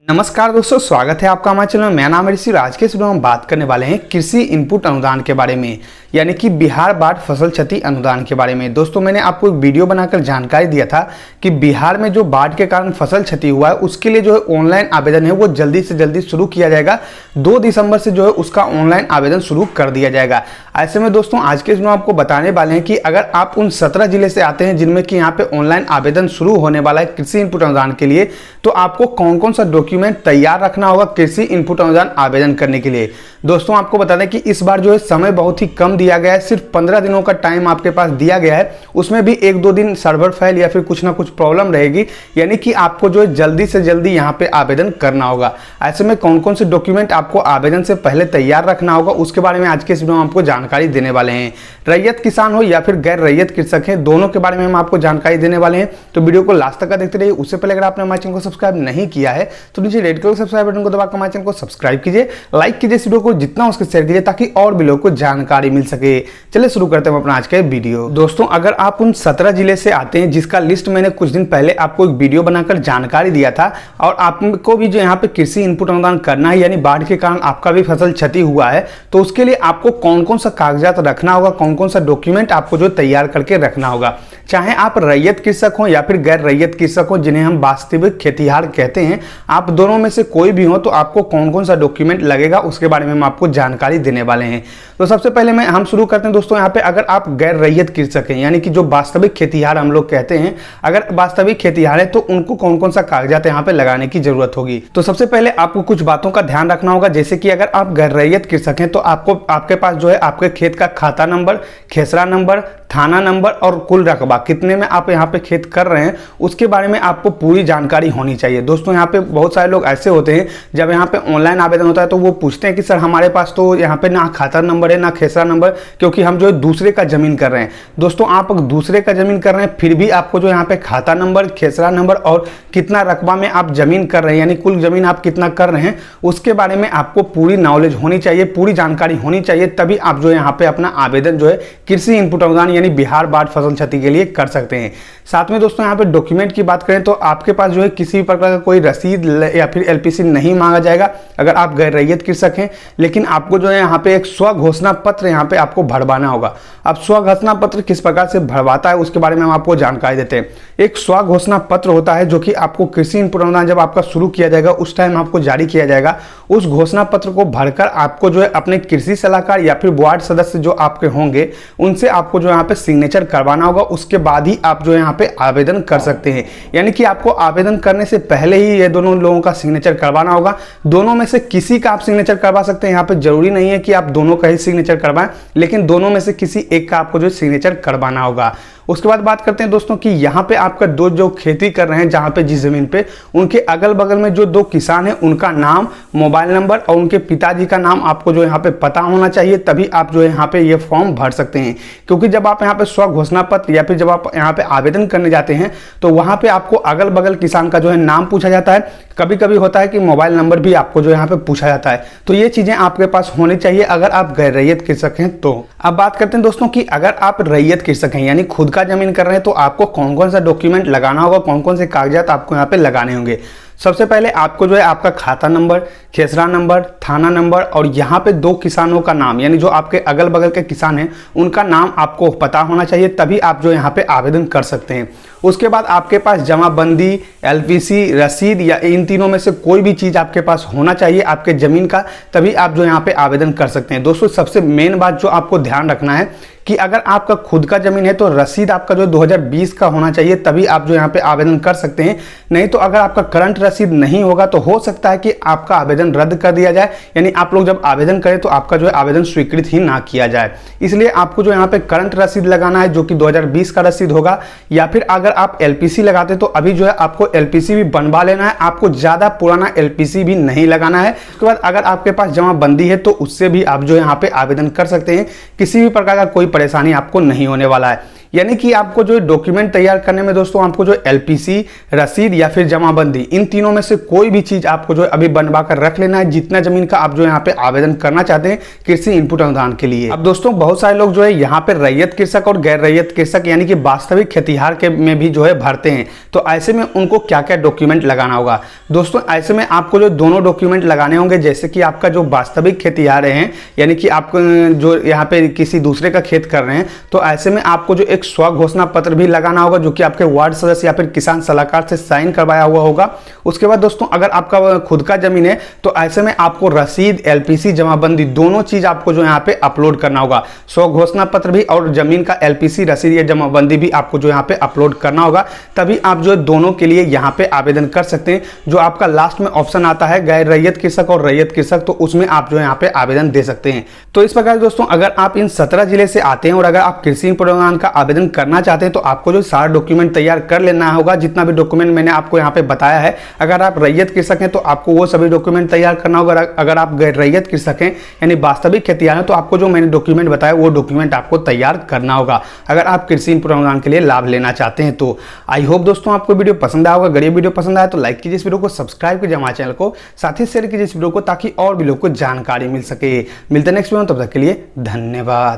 नमस्कार दोस्तों, स्वागत है आपका हमारे चैनल में। मेरा नाम है ऋषि। आज के इस वीडियो में हम बात करने वाले हैं कृषि इनपुट अनुदान के बारे में, यानी कि बिहार बाढ़ फसल क्षति अनुदान के बारे में। दोस्तों, मैंने आपको एक वीडियो बनाकर जानकारी दिया था कि बिहार में जो बाढ़ के कारण फसल क्षति हुआ है उसके लिए जो है ऑनलाइन आवेदन है वो जल्दी से जल्दी शुरू किया जाएगा। 2 दिसंबर से जो है उसका ऑनलाइन आवेदन शुरू कर दिया जाएगा। ऐसे में दोस्तों आज के इसमें आपको बताने वाले हैं कि अगर आप उन 17 जिले से आते हैं जिनमें कि यहाँ पे ऑनलाइन आवेदन शुरू होने वाला है कृषि इनपुट अनुदान के लिए, तो आपको कौन कौन सा डॉक्यूमेंट तैयार रखना होगा कृषि इनपुट अनुदान आवेदन करने के लिए। दोस्तों, आपको बता दें कि इस बार जो है समय बहुत ही कम दिया गया है, सिर्फ 15 दिनों का टाइम आपके पास दिया गया है। उसमें भी 1-2 दिन सर्वर फेल या फिर कुछ ना कुछ प्रॉब्लम रहेगी, यानी कि आपको जो है जल्दी से जल्दी यहाँ पे आवेदन करना होगा। ऐसे में कौन कौन से डॉक्यूमेंट आपको आवेदन से पहले तैयार रखना होगा उसके बारे में आज के इस वीडियो में आपको जानकारी देने वाले हैं। रैयत किसान हो या फिर गैर रैयत कृषक है, दोनों के बारे में हम आपको जानकारी देने वाले हैं, तो वीडियो को लास्ट तक देखते रहिए। उससे पहले अगर आपने हमारे चैनल को सब्सक्राइब नहीं किया है तो नीचे रेड कलर सब्सक्राइब बटन को दबाकर हमारे चैनल को सब्सक्राइब कीजिए, लाइक कीजिए इस वीडियो को, जितना उसके शेयर कीजिए ताकि और भी लोगों को जानकारी मिल सके। चलिए शुरू करते हैं अपना आज का वीडियो। दोस्तों, अगर आप उन 17 जिले से आते हैं जिसका लिस्ट मैंने कुछ दिन पहले आपको एक वीडियो बनाकर जानकारी दिया था, और आपको भी जो यहाँ पे कृषि इनपुट अनुदान करना है, यानी बाढ़ के कारण आपका भी फसल क्षति हुआ है, तो उसके लिए आपको कौन कौन सा कागजात रखना होगा, कौन कौन सा डॉक्यूमेंट आपको जो तैयार करके रखना होगा। चाहे आप रैयत कृषक हो या फिर गैर रैयत कृषक हो, जिन्हें हम वास्तविक खेतिहार कहते हैं, आप दोनों में से कोई भी हो, तो आपको कौन कौन सा डॉक्यूमेंट लगेगा उसके बारे में हम आपको जानकारी देने वाले हैं। तो सबसे पहले हम शुरू करते हैं दोस्तों। यहाँ पे अगर आप गैर रैयत कृषक हैं, यानी कि जो वास्तविक खेतिहार हम लोग कहते हैं, अगर वास्तविक खेतिहार है तो उनको कौन कौन सा कागजात यहाँ पे लगाने की जरूरत होगी। तो सबसे पहले आपको कुछ बातों का ध्यान रखना होगा, जैसे कि अगर आप गैर रैयत कृषक हैं तो आपके पास जो है आपके खेत का खाता नंबर, खेसरा नंबर, थाना नंबर और कुल रकबा, कितने में आप यहाँ पे खेत कर रहे हैं उसके बारे में आपको पूरी जानकारी होनी चाहिए। दोस्तों, यहाँ पे बहुत सारे लोग ऐसे होते हैं, जब यहाँ पे ऑनलाइन आवेदन होता है तो वो पूछते हैं कि सर हमारे पास तो यहाँ पे ना खाता नंबर है ना खेसरा नंबर, क्योंकि हम जो है दूसरे का जमीन कर रहे हैं। दोस्तों, आप दूसरे का जमीन कर रहे हैं फिर भी आपको जो यहाँ पे खाता नंबर, खेसरा नंबर और कितना रकबा में आप जमीन कर रहे हैं, यानी कुल जमीन आप कितना कर रहे हैं, उसके बारे में आपको पूरी नॉलेज होनी चाहिए, पूरी जानकारी होनी चाहिए, तभी आप जो है यहाँ पे अपना आवेदन जो है कृषि इनपुट अनुदान यानी बिहार बाढ़ फसल क्षति के लिए कर सकते हैं। साथ में दोस्तों यहाँ पे डॉक्यूमेंट की बात करें तो आपके पास जो है किसी भी प्रकार का कोई रसीद या फिर एलपीसी नहीं मांगा जाएगा अगर आप गैर रैयत कृषक हैं, लेकिन आपको जो है यहाँ पे एक स्व घोषणा पत्र यहाँ पे आपको भरवाना होगा। अब स्व घोषणा पत्र किस प्रकार से भरवाता है उसके बारे में हम आपको जानकारी देते हैं। एक स्व घोषणा पत्र होता है जो कि आपको कृषि इनपुट अनुदान जब आपका शुरू किया जाएगा उस टाइम आपको जारी किया जाएगा। उस घोषणा पत्र को भरकर आपको जो है अपने कृषि सलाहकार या फिर वार्ड सदस्य जो आपके होंगे उनसे आपको जो यहाँ पे सिग्नेचर करवाना होगा। उसके बाद ही आप जो यहाँ पे आवेदन कर सकते हैं, यानी कि आपको आवेदन करने से पहले ही ये दोनों लोगों का सिग्नेचर करवाना होगा। दोनों में से किसी का आप सिग्नेचर करवा सकते हैं, यहाँ पे जरूरी नहीं है कि आप दोनों का ही सिग्नेचर करवाएं, लेकिन दोनों में से किसी एक का आपको जो सिग्नेचर करवाना होगा। उसके बाद बात करते हैं दोस्तों कि यहाँ पे आपका जो खेती कर रहे हैं, जहाँ पे जिस जमीन पे, उनके अगल बगल में जो 2 किसान हैं उनका नाम, मोबाइल नंबर और उनके पिताजी का नाम आपको जो यहाँ पे पता होना चाहिए, तभी आप जो है यहाँ पे ये फॉर्म भर सकते हैं। क्योंकि जब आप यहाँ पे स्व घोषणा पत्र या फिर जब आप यहाँ पे आवेदन करने जाते हैं तो वहाँ पे आपको अगल बगल किसान का जो है नाम पूछा जाता है, कभी कभी होता है कि मोबाइल नंबर भी आपको जो यहाँ पे पूछा जाता है। तो ये चीजें आपके पास होनी चाहिए अगर आप गैर रैयत कृषक हैं तो। अब बात करते हैं दोस्तों कि अगर आप रैयत कृषक हैं, यानी खुद का जमीन कर रहे हैं, तो आपको कौन कौन सा डॉक्यूमेंट लगाना होगा, कौन कौन से कागजात आपको यहाँ पे लगाने होंगे। सबसे पहले आपको जो है आपका खाता नंबर, खेसरा नंबर, थाना नंबर और यहाँ पे 2 किसानों का नाम, यानी जो आपके अगल बगल के किसान हैं उनका नाम आपको पता होना चाहिए, तभी आप जो यहाँ पे आवेदन कर सकते हैं। उसके बाद आपके पास जमाबंदी, एलपीसी, रसीद या इन तीनों में से कोई भी चीज़ आपके पास होना चाहिए आपके ज़मीन का, तभी आप जो यहाँ पे आवेदन कर सकते हैं। दोस्तों, सबसे मेन बात जो आपको ध्यान रखना है कि अगर आपका खुद का जमीन है तो रसीद आपका जो 2020 का होना चाहिए, तभी आप जो यहाँ पे आवेदन कर सकते हैं। नहीं तो अगर आपका करंट रसीद नहीं होगा तो हो सकता है कि आपका आवेदन रद्द कर दिया जाए, यानी आप लोग जब आवेदन करें तो आपका जो है आवेदन स्वीकृत ही ना किया जाए। इसलिए आपको जो यहाँ पे करंट रसीद लगाना है जो कि 2020 का रसीद होगा, या फिर अगर आप एलपीसी लगाते तो अभी जो है आपको एलपीसी भी बनवा लेना है, आपको ज्यादा पुराना एलपीसी भी नहीं लगाना है। उसके बाद अगर आपके पास जमाबंदी है तो उससे भी आप जो यहाँ पे आवेदन कर सकते हैं, किसी भी प्रकार का कोई परेशानी आपको नहीं होने वाला है। यानी कि आपको जो डॉक्यूमेंट तैयार करने में दोस्तों आपको जो एलपीसी, रसीद या फिर जमाबंदी, इन तीनों में से कोई भी चीज आपको जो अभी बनवा कर रख लेना है, जितना जमीन का आप जो यहाँ पे आवेदन करना चाहते हैं कृषि इनपुट अनुदान के लिए। अब दोस्तों बहुत सारे लोग जो है यहाँ पे रैयत कृषक और गैर रैयत कृषक यानी कि वास्तविक खेतिहार के में भी जो है भरते हैं। तो ऐसे में उनको क्या क्या डॉक्यूमेंट लगाना होगा दोस्तों? ऐसे में आपको जो दोनों डॉक्यूमेंट लगाने होंगे, जैसे कि आपका जो वास्तविक खेतिहार हैं, यानी कि आप जो यहाँ पे किसी दूसरे का खेत कर रहे हैं, तो ऐसे में आपको जो एक स्व घोषणा पत्र भी लगाना होगा, जो कि आपके वार्ड सदस्य या फिर किसान सलाहकार से साइन करवाया हुआ होगा। उसके बाद दोस्तों अगर आपका खुद का जमीन है तो ऐसे में आपको रसीद, एलपीसी, जमाबंदी दोनों चीज आपको जो यहाँ पे अपलोड करना होगा। स्व घोषणा पत्र भी और जमीन का एलपीसी, रसीद या जमाबंदी भी आपको जो यहाँ पे अपलोड करना होगा, तभी आप जो दोनों के लिए यहाँ पे आवेदन कर सकते हैं। जो आपका लास्ट में ऑप्शन आता है गैर रैयत कृषक और रैयत कृषक, तो उसमें आप जो यहाँ पे आवेदन दे सकते हैं। तो इस प्रकार दोस्तों अगर आप इन 17 जिले से आते हैं और अगर आप कृषि इनपुट अनुदान का आवेदन करना चाहते हैं तो आपको जो सारा डॉक्यूमेंट तैयार कर लेना होगा, जितना भी डॉक्यूमेंट मैंने आपको यहाँ पे बताया है। अगर आप रैयत कृषक हैं तो आपको वो सभी डॉक्यूमेंट तैयार करना होगा। अगर आप गैर रैयत कृषक हैं यानी वास्तविक खेतिहर हैं तो आपको जो मैंने डॉक्यूमेंट बताया वो डॉक्यूमेंट आपको तैयार करना होगा, अगर आप कृषि इनपुट अनुदान के लिए लाभ लेना चाहते हैं। तो आई होप दोस्तों आपको वीडियो पसंद आया होगा। अगर ये वीडियो पसंद आया तो लाइक कीजिए इस वीडियो को, सब्सक्राइब कीजिए हमारे चैनल को, साथ ही शेयर कीजिए इस वीडियो को, ताकि और भी लोग को जानकारी मिल सके। मिलते हैं नेक्स्ट वीडियो में, तब तक के लिए धन्यवाद।